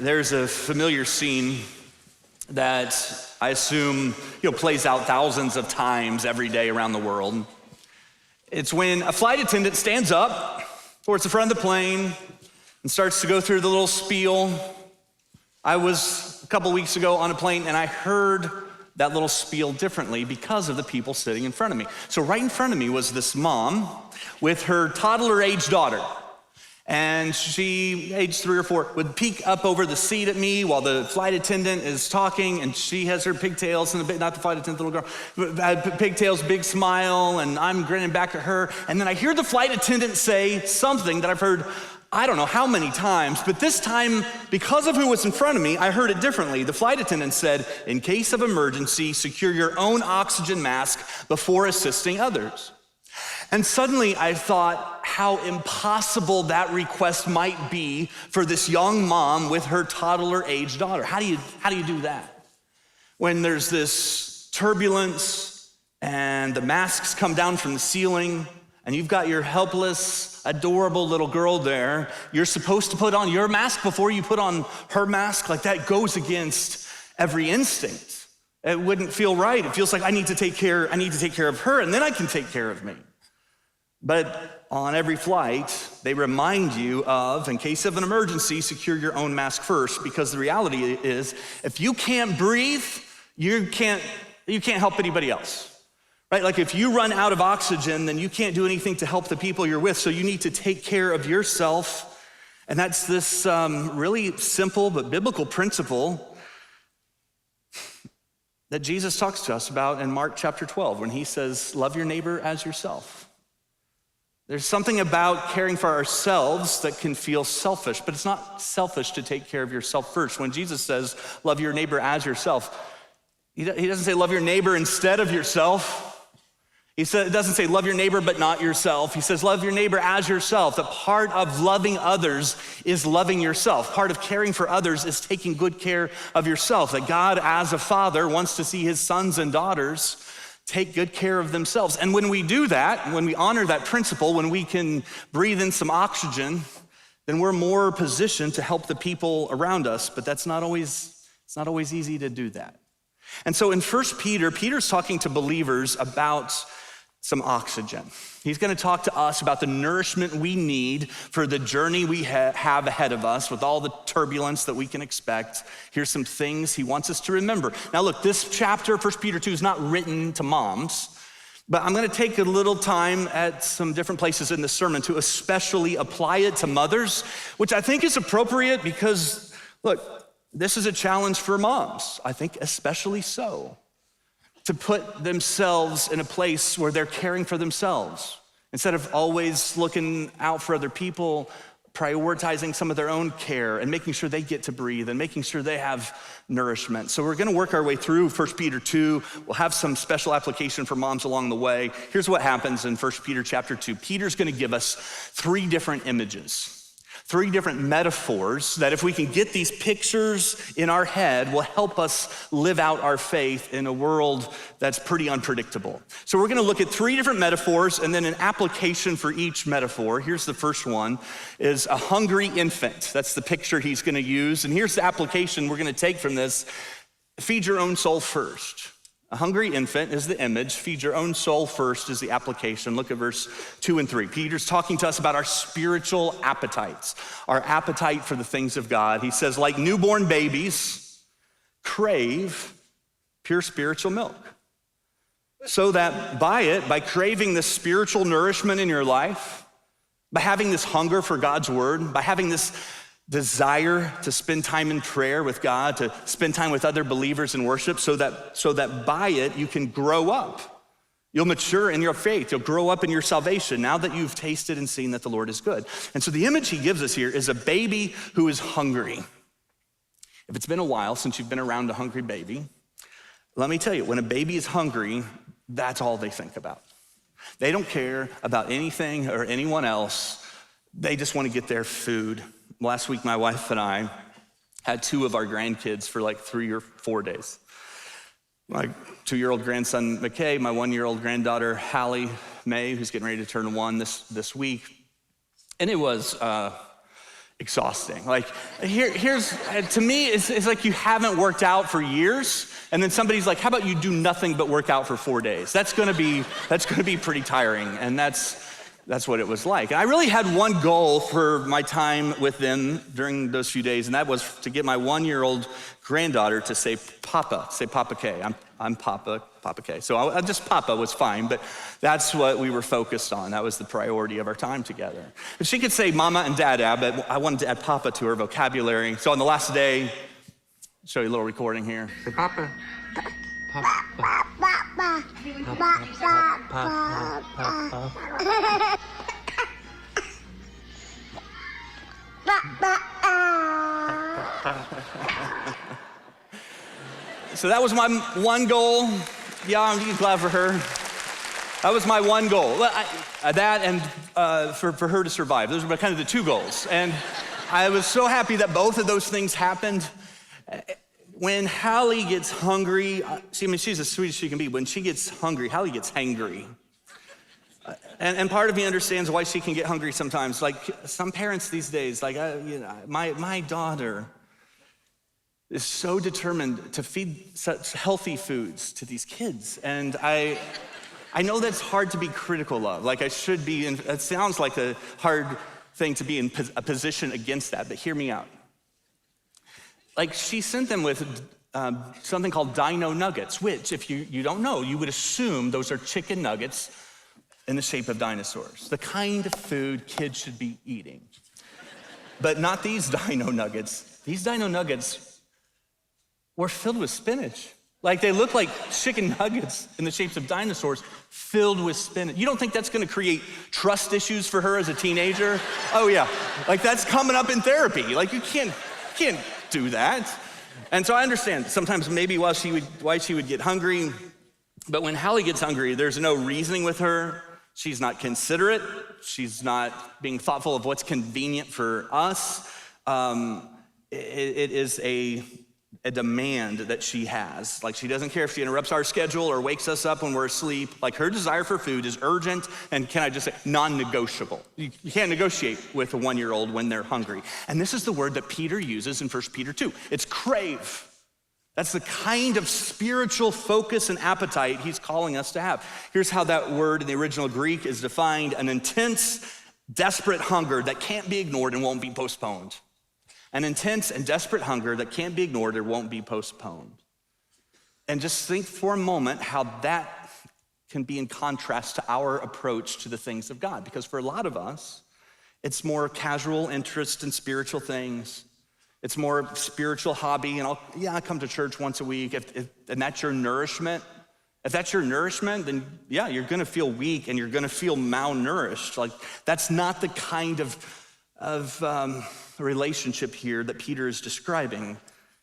There's a familiar scene that I assume plays out thousands of times every day around the world. It's when a flight attendant stands up towards the front of the plane and starts to go through the little spiel. I was a couple weeks ago on a plane and I heard that little spiel differently because of the people sitting in front of me. So right in front of me was this mom with her toddler-age daughter. And she, age 3 or 4, would peek up over the seat at me while the flight attendant is talking, and she has her pigtails, and not the flight attendant, the little girl, pigtails, big smile, and I'm grinning back at her. And then I hear the flight attendant say something that I've heard, I don't know how many times, but this time, because of who was in front of me, I heard it differently. The flight attendant said, in case of emergency, secure your own oxygen mask before assisting others. And suddenly I thought how impossible that request might be for this young mom with her toddler-age daughter. How do you do that? When there's this turbulence and the masks come down from the ceiling and you've got your helpless, adorable little girl there, you're supposed to put on your mask before you put on her mask. Like that goes against every instinct. It wouldn't feel right. It feels like I need to take care of her and then I can take care of me. But on every flight, they remind you of, in case of an emergency, secure your own mask first, because the reality is, if you can't breathe, you can't help anybody else, right? Like if you run out of oxygen, then you can't do anything to help the people you're with, so you need to take care of yourself. And that's this really simple but biblical principle that Jesus talks to us about in Mark chapter 12, when he says, love your neighbor as yourself. There's something about caring for ourselves that can feel selfish, but it's not selfish to take care of yourself first. When Jesus says, love your neighbor as yourself, he doesn't say love your neighbor instead of yourself. It doesn't say love your neighbor but not yourself. He says love your neighbor as yourself. That part of loving others is loving yourself. Part of caring for others is taking good care of yourself. That God as a father wants to see his sons and daughters take good care of themselves. And when we do that, when we honor that principle, when we can breathe in some oxygen, then we're more positioned to help the people around us. But it's not always easy to do that. And so in 1 Peter, Peter's talking to believers about some oxygen. He's gonna talk to us about the nourishment we need for the journey we have ahead of us with all the turbulence that we can expect. Here's some things he wants us to remember. Now look, this chapter, 1 Peter 2, is not written to moms, but I'm gonna take a little time at some different places in the sermon to especially apply it to mothers, which I think is appropriate because, look, this is a challenge for moms, I think especially so, to put themselves in a place where they're caring for themselves. Instead of always looking out for other people, prioritizing some of their own care and making sure they get to breathe and making sure they have nourishment. So we're gonna work our way through 1 Peter 2. We'll have some special application for moms along the way. Here's what happens in 1 Peter chapter 2. Peter's gonna give us 3 different images. 3 different metaphors that if we can get these pictures in our head will help us live out our faith in a world that's pretty unpredictable. So we're gonna look at 3 different metaphors and then an application for each metaphor. Here's the first one, is a hungry infant. That's the picture he's gonna use. And here's the application we're gonna take from this. Feed your own soul first. A hungry infant is the image. Feed your own soul first is the application. Look at verse 2 and 3. Peter's talking to us about our spiritual appetites, our appetite for the things of God. He says, like newborn babies, crave pure spiritual milk. So that by craving this spiritual nourishment in your life, by having this hunger for God's word, by having this desire to spend time in prayer with God, to spend time with other believers in worship, so that by it you can grow up. You'll mature in your faith. You'll grow up in your salvation now that you've tasted and seen that the Lord is good. And so the image he gives us here is a baby who is hungry. If it's been a while since you've been around a hungry baby, let me tell you, when a baby is hungry, that's all they think about. They don't care about anything or anyone else. They just want to get their food. Last week, my wife and I had 2 of our grandkids for like 3 or 4 days. My 2-year-old grandson, McKay, my 1-year-old granddaughter, Hallie May, who's getting ready to turn 1 this week. And it was exhausting. Like here's to me, it's like you haven't worked out for years, and then somebody's like, how about you do nothing but work out for 4 days? That's gonna be pretty tiring, and that's what it was like. And I really had one goal for my time with them during those few days, and that was to get my 1-year-old granddaughter to say Papa K. I'm Papa K. So I just Papa was fine, but that's what we were focused on. That was the priority of our time together. But she could say Mama and Dada, but I wanted to add Papa to her vocabulary. So on the last day, I'll show you a little recording here. Say Papa. Papa. Papa. So that was my one goal. Yeah, I'm glad for her. That was my one goal. That and for her to survive. Those were kind of the two goals. And I was so happy that both of those things happened. When Hallie gets hungry, she's as sweet as she can be. When she gets hungry, Hallie gets hangry. And part of me understands why she can get hungry sometimes. Like some parents these days, like my daughter is so determined to feed such healthy foods to these kids. And I know that's hard to be critical of. Like I should be, and it sounds like a hard thing to be in a position against that, but hear me out. Like she sent them with something called dino nuggets, which if you don't know, you would assume those are chicken nuggets in the shape of dinosaurs, the kind of food kids should be eating. But not these dino nuggets. These dino nuggets were filled with spinach. Like they look like chicken nuggets in the shapes of dinosaurs filled with spinach. You don't think that's gonna create trust issues for her as a teenager? Oh yeah, like that's coming up in therapy. Like you can't do that. And so I understand sometimes maybe why she would get hungry, but when Hallie gets hungry, there's no reasoning with her. She's not considerate. She's not being thoughtful of what's convenient for us. It is a demand that she has. Like she doesn't care if she interrupts our schedule or wakes us up when we're asleep. Like her desire for food is urgent and, can I just say, non-negotiable. You can't negotiate with a 1-year-old when they're hungry. And this is the word that Peter uses in 1 Peter 2. It's crave. That's the kind of spiritual focus and appetite he's calling us to have. Here's how that word in the original Greek is defined: an intense, desperate hunger that can't be ignored and won't be postponed. An intense and desperate hunger that can't be ignored or won't be postponed. And just think for a moment how that can be in contrast to our approach to the things of God. Because for a lot of us, it's more casual interest in spiritual things. It's more spiritual hobby, and I come to church once a week, and that's your nourishment. If that's your nourishment, then yeah, you're gonna feel weak and you're gonna feel malnourished. Like that's not the kind of relationship here that Peter is describing.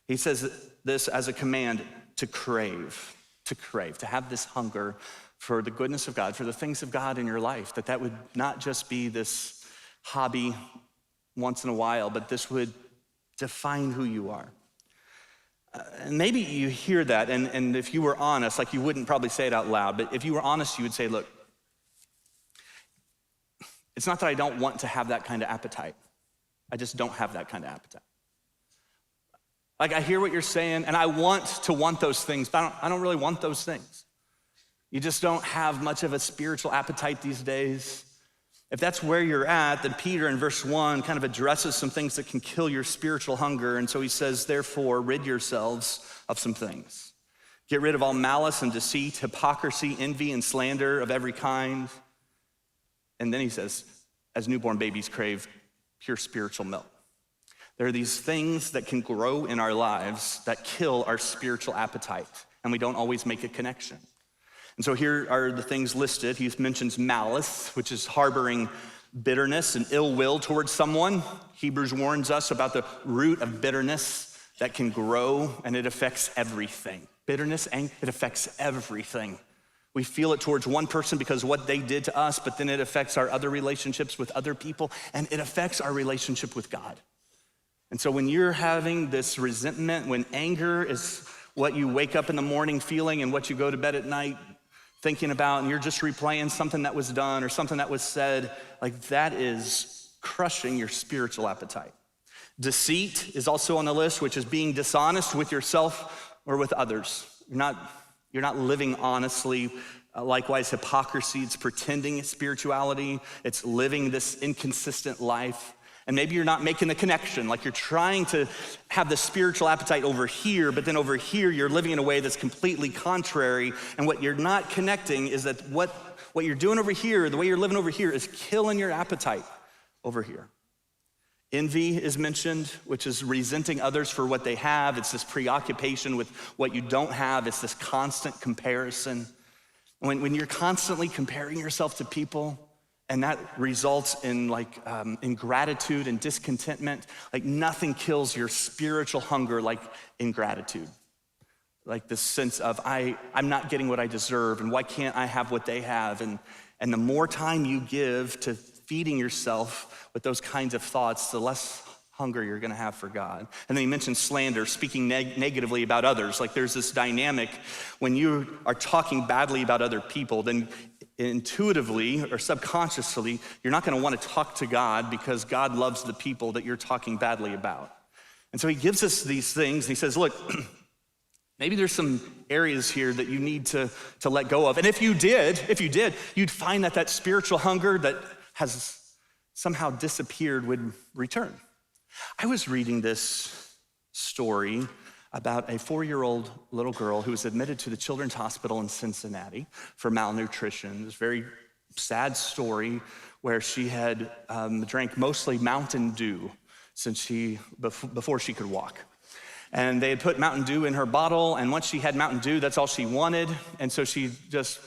He says this as a command to crave, to have this hunger for the goodness of God, for the things of God in your life, that would not just be this hobby once in a while, but this would define who you are. And maybe you hear that, and if you were honest, like you wouldn't probably say it out loud, but if you were honest, you would say, look, it's not that I don't want to have that kind of appetite. I just don't have that kind of appetite. Like I hear what you're saying, and I want to want those things, but I don't really want those things. You just don't have much of a spiritual appetite these days. If that's where you're at, then Peter in verse 1 kind of addresses some things that can kill your spiritual hunger. And so he says, therefore, rid yourselves of some things. Get rid of all malice and deceit, hypocrisy, envy, and slander of every kind. And then he says, as newborn babies crave pure spiritual milk. There are these things that can grow in our lives that kill our spiritual appetite, and we don't always make a connection. And so here are the things listed. He mentions malice, which is harboring bitterness and ill will towards someone. Hebrews warns us about the root of bitterness that can grow, and it affects everything. Bitterness, it affects everything. We feel it towards one person because of what they did to us, but then it affects our other relationships with other people, and it affects our relationship with God. And so when you're having this resentment, when anger is what you wake up in the morning feeling and what you go to bed at night thinking about, and you're just replaying something that was done or something that was said, like that is crushing your spiritual appetite. Deceit is also on the list, which is being dishonest with yourself or with others. You're not living honestly. Likewise, hypocrisy, it's pretending spirituality. It's living this inconsistent life. And maybe you're not making the connection, like you're trying to have the spiritual appetite over here, but then over here you're living in a way that's completely contrary. And what you're not connecting is that what you're doing over here, the way you're living over here, is killing your appetite over here. Envy is mentioned, which is resenting others for what they have. It's this preoccupation with what you don't have. It's this constant comparison. When you're constantly comparing yourself to people, and that results in ingratitude and discontentment, like nothing kills your spiritual hunger like ingratitude. Like this sense of, I'm not getting what I deserve, and why can't I have what they have? And the more time you give to feeding yourself with those kinds of thoughts, the less hunger you're gonna have for God. And then he mentions slander, speaking negatively about others. Like there's this dynamic when you are talking badly about other people, then intuitively or subconsciously, you're not gonna wanna talk to God because God loves the people that you're talking badly about. And so he gives us these things, and he says, look, maybe there's some areas here that you need to let go of. And if you did, you'd find that spiritual hunger that has somehow disappeared would return. I was reading this story about a 4-year-old little girl who was admitted to the Children's Hospital in Cincinnati for malnutrition. This very sad story where she had drank mostly Mountain Dew before she could walk. And they had put Mountain Dew in her bottle, and once she had Mountain Dew, that's all she wanted. And so she just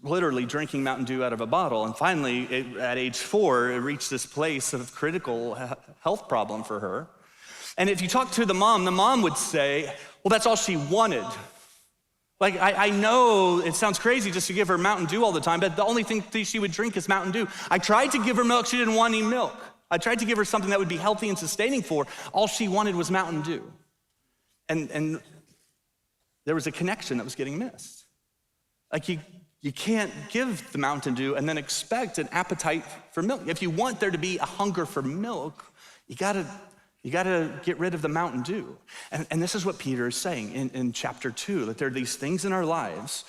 literally drinking Mountain Dew out of a bottle. And finally, at age 4, it reached this place of critical health problem for her. And if you talk to the mom would say, well, that's all she wanted. Like, I know it sounds crazy just to give her Mountain Dew all the time, but the only thing she would drink is Mountain Dew. I tried to give her milk, she didn't want any milk. I tried to give her something that would be healthy and sustaining for her. All she wanted was Mountain Dew. And there was a connection that was getting missed. Like you can't give the Mountain Dew and then expect an appetite for milk. If you want there to be a hunger for milk, you gotta get rid of the Mountain Dew. And this is what Peter is saying in chapter 2, that there are these things in our lives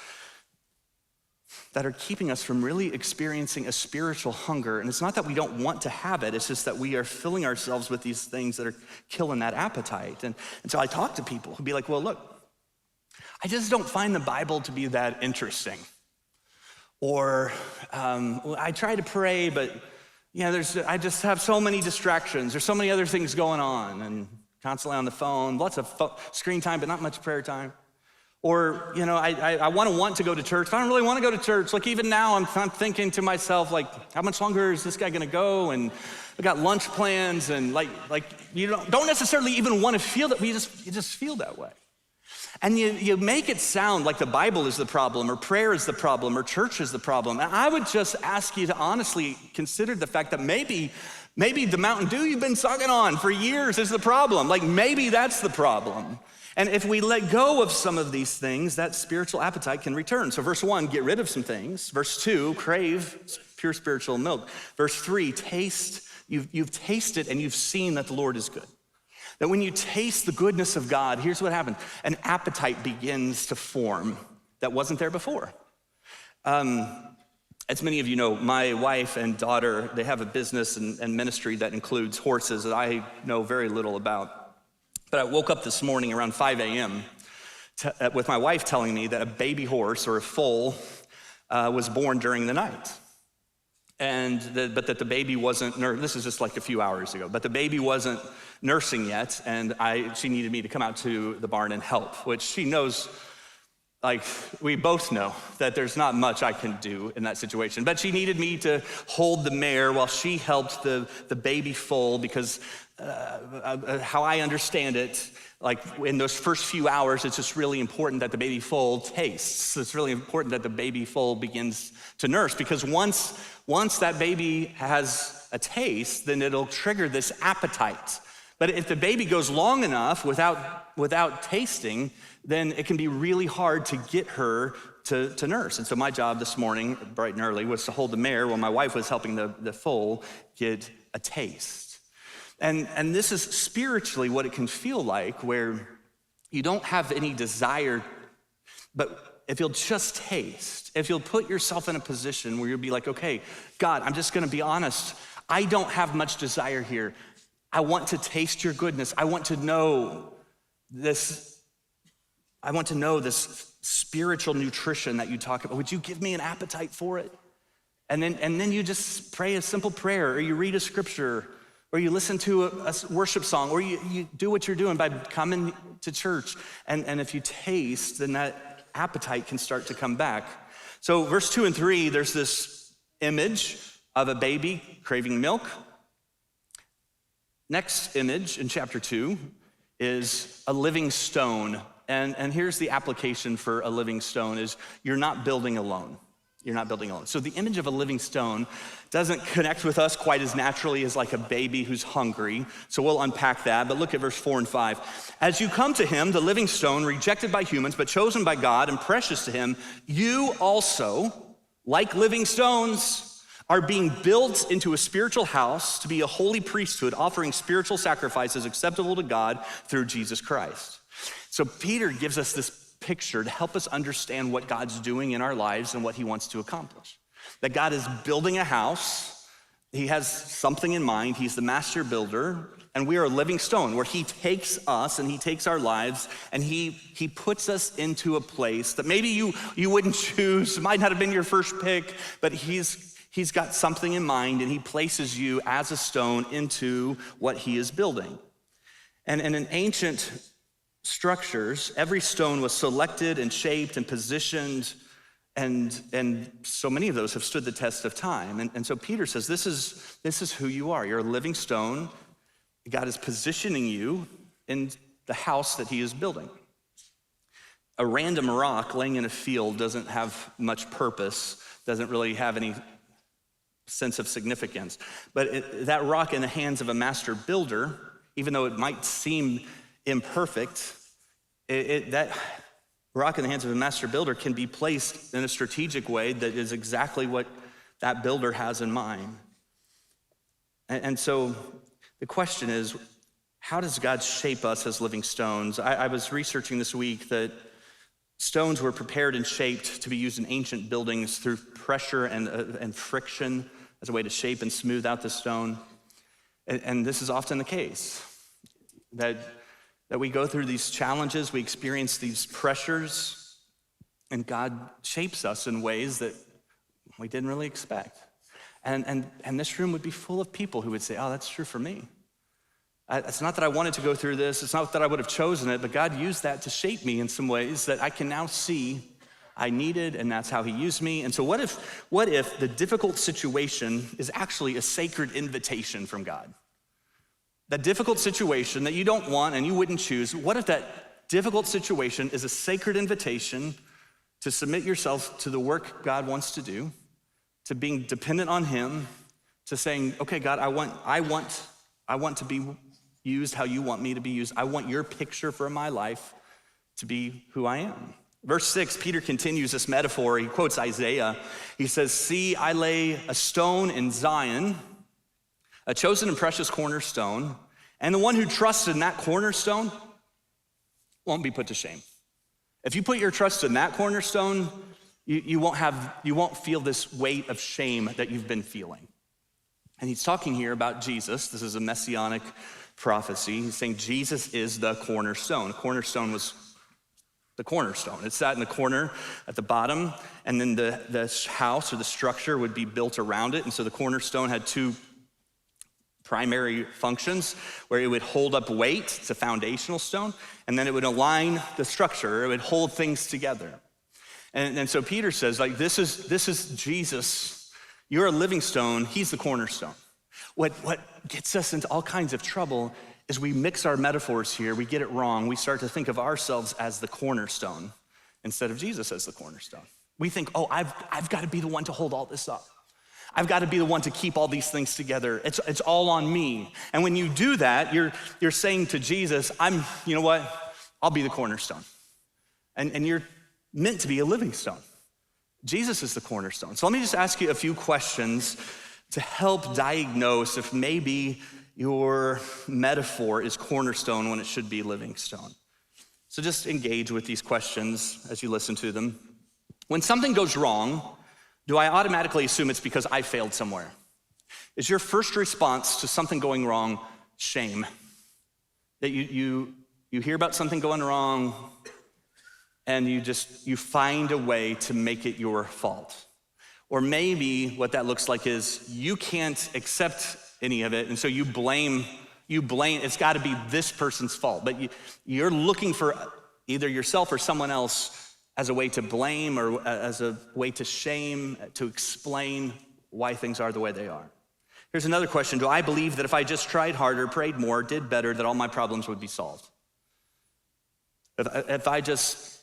that are keeping us from really experiencing a spiritual hunger. And it's not that we don't want to have it, it's just that we are filling ourselves with these things that are killing that appetite. And so I talk to people who'd be like, well, look, I just don't find the Bible to be that interesting. Or I try to pray, but I just have so many distractions. There's so many other things going on, and constantly on the phone, lots of screen time, but not much prayer time. Or, I want to go to church, but I don't really want to go to church. Like even now, I'm thinking to myself, like, how much longer is this guy gonna go? And I got lunch plans, and like you don't necessarily even want to feel that, you just feel that way. And you make it sound like the Bible is the problem, or prayer is the problem, or church is the problem. And I would just ask you to honestly consider the fact that maybe the Mountain Dew you've been sucking on for years is the problem. Like maybe that's the problem. And if we let go of some of these things, that spiritual appetite can return. So verse 1, get rid of some things. Verse 2, crave pure spiritual milk. Verse 3, taste. You've tasted and you've seen that the Lord is good. That when you taste the goodness of God, here's what happened. An appetite begins to form that wasn't there before. As many of you know, my wife and daughter, they have a business and ministry that includes horses that I know very little about. But I woke up this morning around 5 a.m. With my wife telling me that a baby horse or a foal was born during the night. But that the baby wasn't, this is just like a few hours ago, but the baby wasn't nursing yet, and she needed me to come out to the barn and help, which she knows, like we both know that there's not much I can do in that situation. But she needed me to hold the mare while she helped the baby foal, because how I understand it, like in those first few hours, it's just really important that the baby foal tastes. It's really important that the baby foal begins to nurse, because once that baby has a taste, then it'll trigger this appetite. But if the baby goes long enough without tasting, then it can be really hard to get her to nurse. And so my job this morning, bright and early, was to hold the mare while my wife was helping the foal get a taste. And this is spiritually what it can feel like, where you don't have any desire, but if you'll just taste, if you'll put yourself in a position where you'll be like, okay, God, I'm just gonna be honest. I don't have much desire here. I want to taste your goodness. I want to know this spiritual nutrition that you talk about. Would you give me an appetite for it? And then you just pray a simple prayer, or you read a scripture, or you listen to a worship song, or you do what you're doing by coming to church. And if you taste, then that appetite can start to come back. So verse 2 and 3, there's this image of a baby craving milk. Next image in chapter 2 is a living stone. And here's the application for a living stone is you're not building alone. You're not building alone. So the image of a living stone doesn't connect with us quite as naturally as like a baby who's hungry. So we'll unpack that, but look at verse 4 and 5. As you come to him, the living stone, rejected by humans, but chosen by God and precious to him, you also, like living stones, are being built into a spiritual house to be a holy priesthood, offering spiritual sacrifices acceptable to God through Jesus Christ. So Peter gives us this picture to help us understand what God's doing in our lives and what he wants to accomplish. That God is building a house. He has something in mind. He's the master builder, and we are a living stone where he takes us and he takes our lives and he puts us into a place that maybe you wouldn't choose, might not have been your first pick, but he's got something in mind, and he places you as a stone into what he is building. And in ancient structures, every stone was selected and shaped and positioned, and so many of those have stood the test of time. And so Peter says, this is who you are. You're a living stone. God is positioning you in the house that he is building. A random rock laying in a field doesn't have much purpose, doesn't really have any sense of significance. But that rock in the hands of a master builder, even though it might seem imperfect, that rock in the hands of a master builder can be placed in a strategic way that is exactly what that builder has in mind. And so the question is, how does God shape us as living stones? I was researching this week that stones were prepared and shaped to be used in ancient buildings through pressure and friction as a way to shape and smooth out the stone. And this is often the case, that we go through these challenges, we experience these pressures, and God shapes us in ways that we didn't really expect. And this room would be full of people who would say, oh, that's true for me. It's not that I wanted to go through this, it's not that I would have chosen it, but God used that to shape me in some ways that I can now see I needed, and that's how he used me. And so what if the difficult situation is actually a sacred invitation from God? That difficult situation that you don't want and you wouldn't choose, what if that difficult situation is a sacred invitation to submit yourself to the work God wants to do, to being dependent on him, to saying, okay, God, I want to be used how you want me to be used. I want your picture for my life to be who I am. Verse 6, Peter continues this metaphor. He quotes Isaiah. He says, see, I lay a stone in Zion, a chosen and precious cornerstone, and the one who trusts in that cornerstone won't be put to shame. If you put your trust in that cornerstone, you won't feel this weight of shame that you've been feeling. And he's talking here about Jesus. This is a messianic prophecy. He's saying Jesus is the cornerstone. Cornerstone was the cornerstone. It sat in the corner at the bottom, and then the house or the structure would be built around it. And so the cornerstone had two primary functions where it would hold up weight. It's a foundational stone, and then it would align the structure. It would hold things together. And so Peter says, like, this is Jesus. You're a living stone. He's the cornerstone. What gets us into all kinds of trouble is we mix our metaphors here. We get it wrong. We start to think of ourselves as the cornerstone instead of Jesus as the cornerstone. We think, oh, I've got to be the one to hold all this up. I've got to be the one to keep all these things together. It's all on me. And when you do that, you're saying to Jesus, you know what? I'll be the cornerstone. And you're meant to be a living stone. Jesus is the cornerstone. So let me just ask you a few questions to help diagnose if maybe your metaphor is cornerstone when it should be living stone. So just engage with these questions as you listen to them. When something goes wrong, do I automatically assume it's because I failed somewhere? Is your first response to something going wrong shame? That you hear about something going wrong and you find a way to make it your fault? Or maybe what that looks like is you can't accept any of it, and so you blame, it's gotta be this person's fault. But you're looking for either yourself or someone else as a way to blame or as a way to shame, to explain why things are the way they are. Here's another question. Do I believe that if I just tried harder, prayed more, did better, that all my problems would be solved? If I just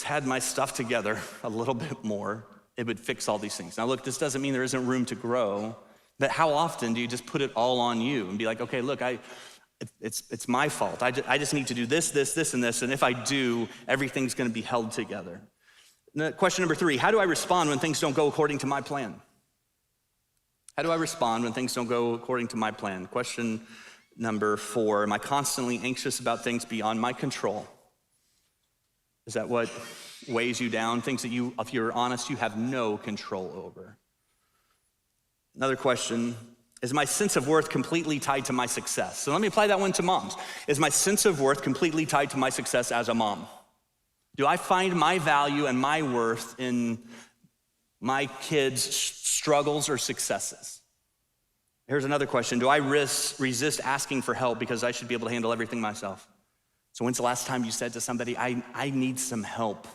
had my stuff together a little bit more, it would fix all these things. Now look, this doesn't mean there isn't room to grow, but how often do you just put it all on you and be like, okay, look, it's my fault. I just need to do this, and this, and if I do, everything's gonna be held together. Question number 3, how do I respond when things don't go according to my plan? How do I respond when things don't go according to my plan? Question number 4, am I constantly anxious about things beyond my control? Is that what weighs you down? Things that you, if you're honest, you have no control over. Another question, is my sense of worth completely tied to my success? So let me apply that one to moms. Is my sense of worth completely tied to my success as a mom? Do I find my value and my worth in my kids' struggles or successes? Here's another question. Do I resist asking for help because I should be able to handle everything myself? So when's the last time you said to somebody, I need some help.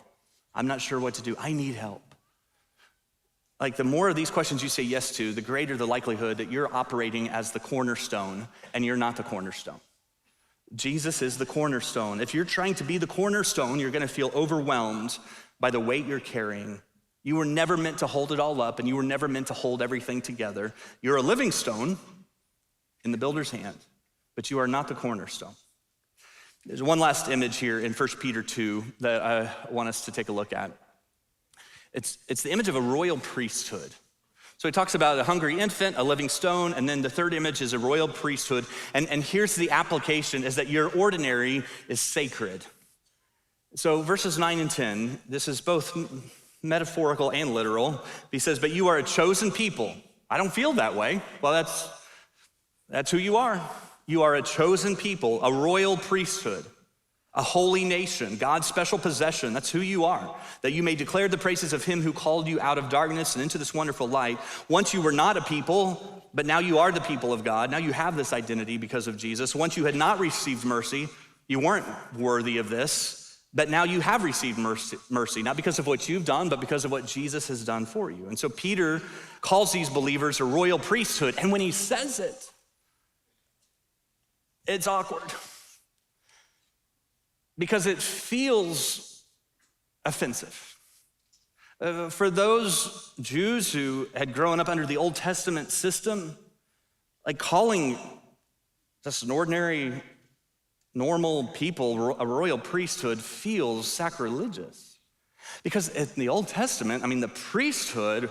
I'm not sure what to do. I need help. Like the more of these questions you say yes to, the greater the likelihood that you're operating as the cornerstone and you're not the cornerstone. Jesus is the cornerstone. If you're trying to be the cornerstone, you're gonna feel overwhelmed by the weight you're carrying. You were never meant to hold it all up, and you were never meant to hold everything together. You're a living stone in the builder's hand, but you are not the cornerstone. There's one last image here in 1 Peter 2 that I want us to take a look at. It's the image of a royal priesthood. So he talks about a hungry infant, a living stone, and then the third image is a royal priesthood. And here's the application, is that your ordinary is sacred. So verses 9 and 10, this is both metaphorical and literal. He says, but you are a chosen people. I don't feel that way. Well, that's who you are. You are a chosen people, a royal priesthood, a holy nation, God's special possession. That's who you are, that you may declare the praises of him who called you out of darkness and into this wonderful light. Once you were not a people, but now you are the people of God. Now you have this identity because of Jesus. Once you had not received mercy, you weren't worthy of this, but now you have received mercy, not because of what you've done, but because of what Jesus has done for you. And so Peter calls these believers a royal priesthood. And when he says it, it's awkward because it feels offensive. For those Jews who had grown up under the Old Testament system, like calling just an ordinary, normal people a royal priesthood feels sacrilegious. Because in the Old Testament, the priesthood,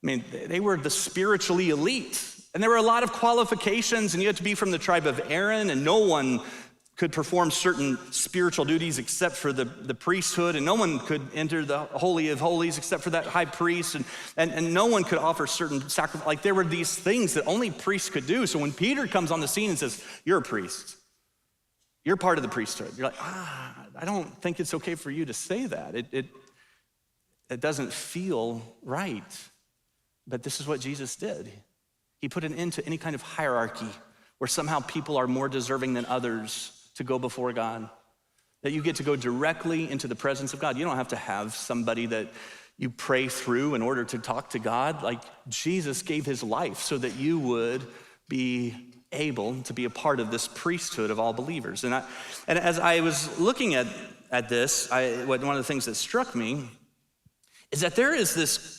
they were the spiritually elite. And there were a lot of qualifications, and you had to be from the tribe of Aaron, and no one could perform certain spiritual duties except for the priesthood, and no one could enter the Holy of Holies except for that high priest, and no one could offer certain sacrifice. Like there were these things that only priests could do. So when Peter comes on the scene and says, you're a priest, you're part of the priesthood, you're like, I don't think it's okay for you to say that. It doesn't feel right. But this is what Jesus did. He put an end to any kind of hierarchy where somehow people are more deserving than others to go before God. That you get to go directly into the presence of God. You don't have to have somebody that you pray through in order to talk to God. Like Jesus gave his life so that you would be able to be a part of this priesthood of all believers. And as I was looking at this, one of the things that struck me is that there is this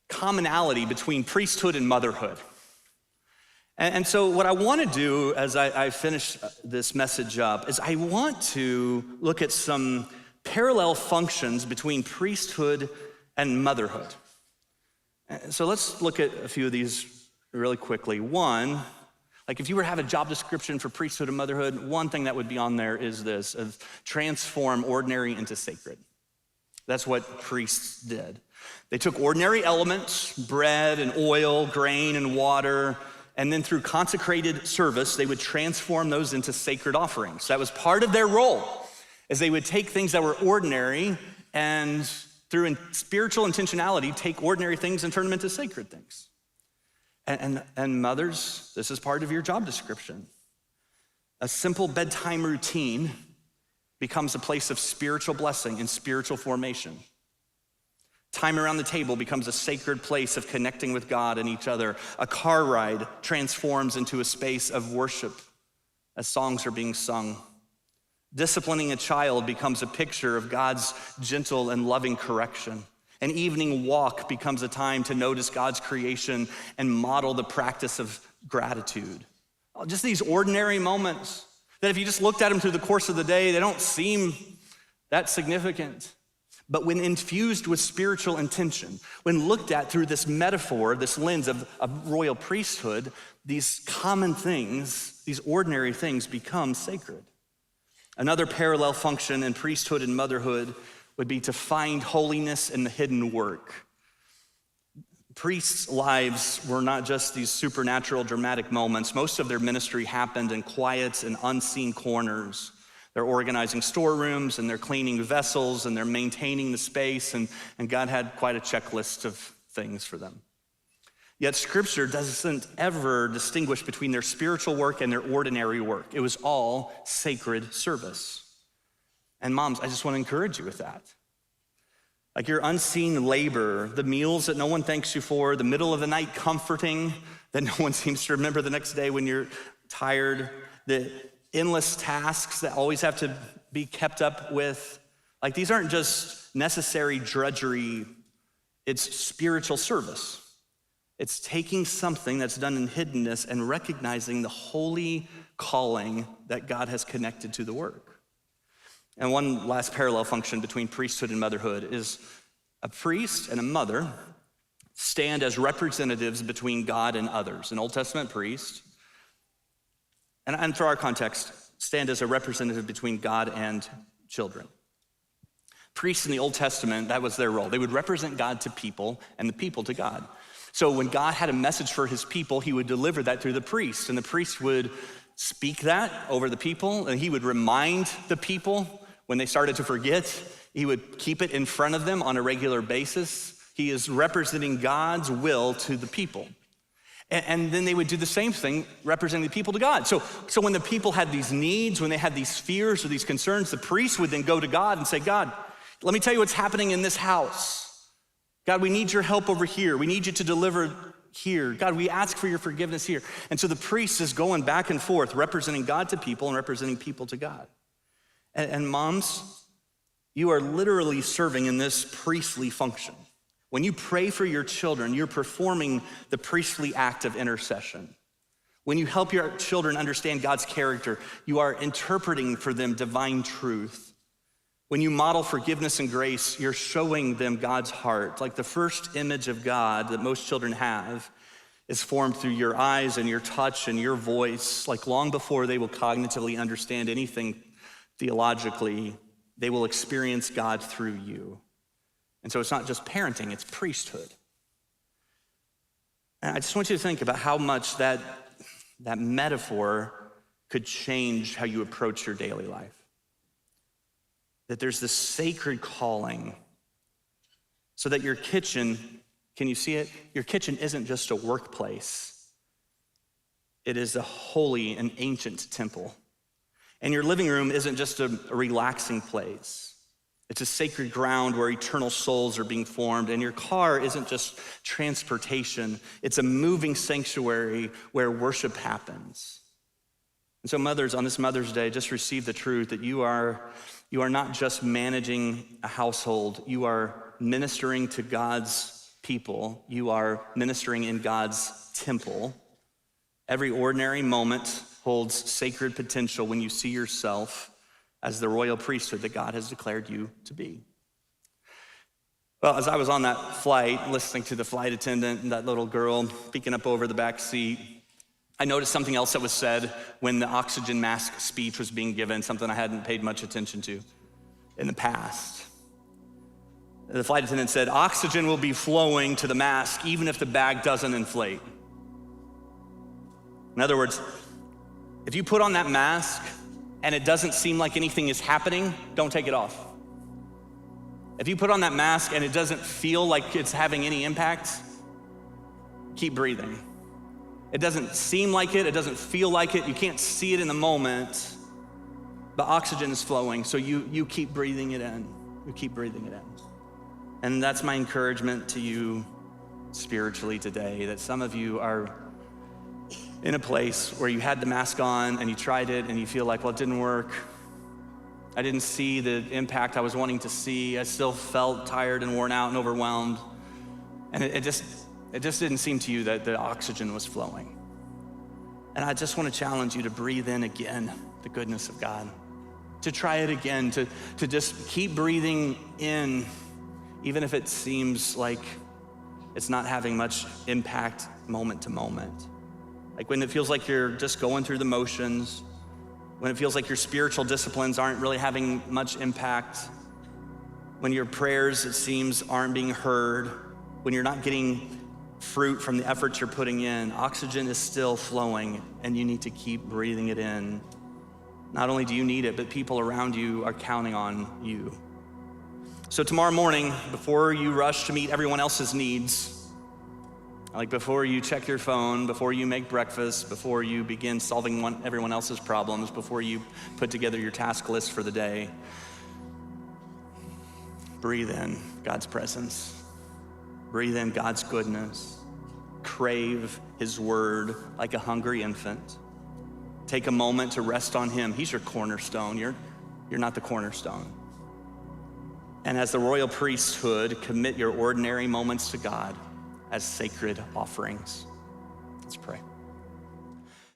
commonality between priesthood and motherhood. And so what I want to do as I finish this message up is I want to look at some parallel functions between priesthood and motherhood. So let's look at a few of these really quickly. One, like if you were to have a job description for priesthood and motherhood, one thing that would be on there is this, of transform ordinary into sacred. That's what priests did. They took ordinary elements, bread and oil, grain and water, and then through consecrated service, they would transform those into sacred offerings. That was part of their role, as they would take things that were ordinary and through spiritual intentionality, take ordinary things and turn them into sacred things. And mothers, this is part of your job description. A simple bedtime routine becomes a place of spiritual blessing and spiritual formation. Time around the table becomes a sacred place of connecting with God and each other. A car ride transforms into a space of worship as songs are being sung. Disciplining a child becomes a picture of God's gentle and loving correction. An evening walk becomes a time to notice God's creation and model the practice of gratitude. Just these ordinary moments that if you just looked at them through the course of the day, they don't seem that significant. But when infused with spiritual intention, when looked at through this metaphor, this lens of royal priesthood, these common things, these ordinary things become sacred. Another parallel function in priesthood and motherhood would be to find holiness in the hidden work. Priests' lives were not just these supernatural, dramatic moments. Most of their ministry happened in quiet and unseen corners. They're organizing storerooms, and they're cleaning vessels, and they're maintaining the space, and God had quite a checklist of things for them. Yet Scripture doesn't ever distinguish between their spiritual work and their ordinary work. It was all sacred service. And moms, I just want to encourage you with that. Like your unseen labor, the meals that no one thanks you for, the middle of the night comforting that no one seems to remember the next day when you're tired, the endless tasks that always have to be kept up with. Like these aren't just necessary drudgery, it's spiritual service. It's taking something that's done in hiddenness and recognizing the holy calling that God has connected to the work. And one last parallel function between priesthood and motherhood is a priest and a mother stand as representatives between God and others. An Old Testament priest, and for our context, stand as a representative between God and children. Priests in the Old Testament, that was their role. They would represent God to people and the people to God. So when God had a message for his people, he would deliver that through the priest, and the priest would speak that over the people, and he would remind the people when they started to forget. He would keep it in front of them on a regular basis. He is representing God's will to the people. And then they would do the same thing, representing the people to God. So when the people had these needs, when they had these fears or these concerns, the priest would then go to God and say, God, let me tell you what's happening in this house. God, we need your help over here. We need you to deliver here. God, we ask for your forgiveness here. And so the priest is going back and forth, representing God to people and representing people to God. And moms, you are literally serving in this priestly function. When you pray for your children, you're performing the priestly act of intercession. When you help your children understand God's character, you are interpreting for them divine truth. When you model forgiveness and grace, you're showing them God's heart. Like the first image of God that most children have is formed through your eyes and your touch and your voice. Like long before they will cognitively understand anything theologically, they will experience God through you. And so it's not just parenting, it's priesthood. And I just want you to think about how much that metaphor could change how you approach your daily life. That there's this sacred calling so that your kitchen, can you see it? Your kitchen isn't just a workplace. It is a holy and ancient temple. And your living room isn't just a relaxing place. It's a sacred ground where eternal souls are being formed. And your car isn't just transportation. It's a moving sanctuary where worship happens. And so mothers, on this Mother's Day, just receive the truth that you are not just managing a household. You are ministering to God's people. You are ministering in God's temple. Every ordinary moment holds sacred potential when you see yourself as the royal priesthood that God has declared you to be. Well, as I was on that flight, listening to the flight attendant and that little girl peeking up over the back seat, I noticed something else that was said when the oxygen mask speech was being given, something I hadn't paid much attention to in the past. The flight attendant said, oxygen will be flowing to the mask even if the bag doesn't inflate. In other words, if you put on that mask and it doesn't seem like anything is happening, don't take it off. If you put on that mask and it doesn't feel like it's having any impact, keep breathing. It doesn't seem like it doesn't feel like it, you can't see it in the moment, but oxygen is flowing, so you keep breathing it in. You keep breathing it in. And that's my encouragement to you spiritually today, that some of you are in a place where you had the mask on and you tried it and you feel like, well, it didn't work. I didn't see the impact I was wanting to see. I still felt tired and worn out and overwhelmed. And it just didn't seem to you that the oxygen was flowing. And I just want to challenge you to breathe in again the goodness of God, to try it again, to just keep breathing in, even if it seems like it's not having much impact moment to moment. Like when it feels like you're just going through the motions, when it feels like your spiritual disciplines aren't really having much impact, when your prayers, it seems, aren't being heard, when you're not getting fruit from the efforts you're putting in, oxygen is still flowing and you need to keep breathing it in. Not only do you need it, but people around you are counting on you. So tomorrow morning, before you rush to meet everyone else's needs, like before you check your phone, before you make breakfast, before you begin solving everyone else's problems, before you put together your task list for the day, breathe in God's presence. Breathe in God's goodness. Crave his word like a hungry infant. Take a moment to rest on him. He's your cornerstone. You're not the cornerstone. And as the royal priesthood, commit your ordinary moments to God as sacred offerings. Let's pray.